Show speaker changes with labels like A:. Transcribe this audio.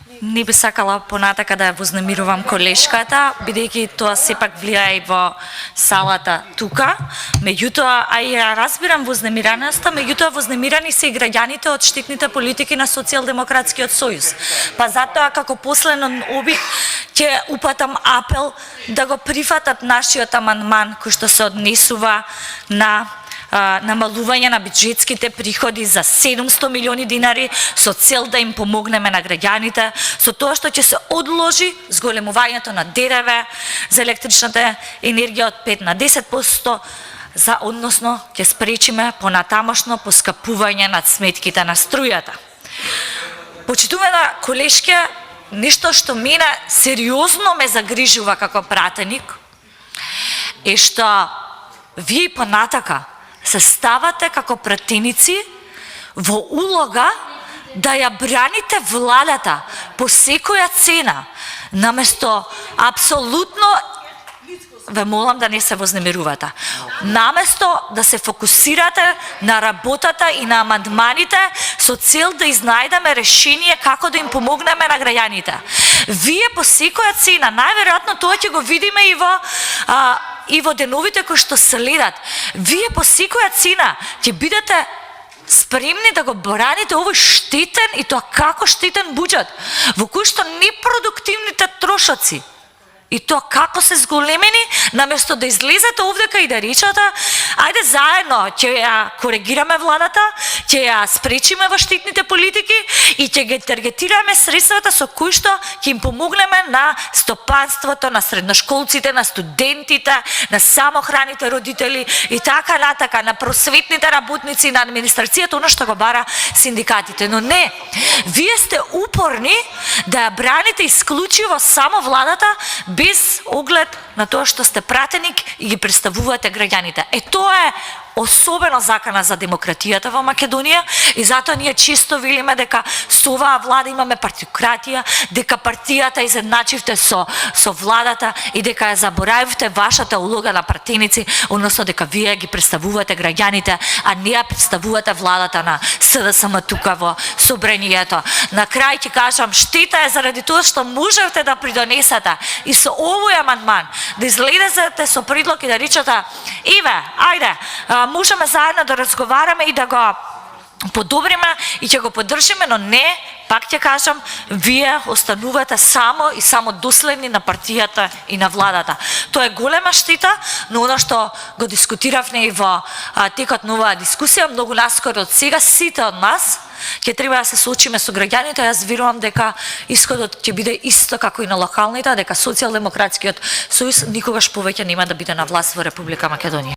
A: Не би сакала понатака да ја вознемирувам колешката, бидејќи тоа сепак влијае и во салата тука. Меѓутоа, а ја разбирам вознемираноста, меѓутоа вознемирани се и граѓаните од штитните политики на Социјалдемократскиот сојуз. Па затоа како последен обид ќе упатам апел да го прифатат нашиот амандман кој што се однесува на намалување на бюџетските приходи за 700 милиони динари со цел да им помогнеме на граѓаните, со тоа што ќе се одложи зголемувањето на ДДВ за електричната енергија од 5 на 10%, односно ќе спречиме понатамошно поскапување на сметките на струјата. Почитувана колешке, нешто што мене сериозно ме загрижува како пратеник е што вие понатака се ставате како пратеници во улога да ја браните владата по секоја цена, наместо апсолутно, ве молам да не се вознемирувате, наместо да се фокусирате на работата и на амандманите со цел да изнајдеме решение како да им помогнеме на граѓаните. Вие по секоја цена, најверојатно тоа ќе го видиме и во деновите кои што следат, вие по секоја цена ќе бидете спремни да го браните овој штетен и тоа како штетен буџет, во кој што непродуктивните трошоци и тоа како се зголемени, наместо да излезете овдека и да речете, ајде заедно ќе ја коригираме владата, ќе ја спречиме во штитните политики и ќе ги таргетираме средствата со кои што ќе им помогнеме на стопанството, на средношколците, на студентите, на самохраните родители и така натака, на просветните работници, на администрацијата, оно што го бара синдикатите. Но не, вие сте упорни да ја браните исклучиво само владата, без оглед на тоа што сте пратеник и ги представувате граѓаните. Тоа е особено закана за демократијата во Македонија и затоа ние често велиме дека со оваа влада имаме партикратија, дека партијата изедначивте со владата и дека ја заборавивте вашата улога на пратеници, односно дека вие ги представувате граѓаните, а не ја представувате владата на СДСМ тука во собранието. На крај ќе кажам, штета е заради тоа што можевте да придонесете и со овој амандман да излезете со предлог и да речете, еве, ајде, можеме заедно да разговараме и да го подобриме и ќе го поддржиме, но не, пак ќе кажам, вие останувате само и само доследни на партијата и на владата. Тоа е голема штета, но оно што го дискутиравме и во текот на оваа дискусија, многу наскоро од сега сите од нас ќе треба да се соочиме со граѓаните. Јас верувам дека исходот ќе биде исто како и на локалните, дека Социјалдемократскиот сојуз никогаш повеќе нема да биде на власт во Република Македонија.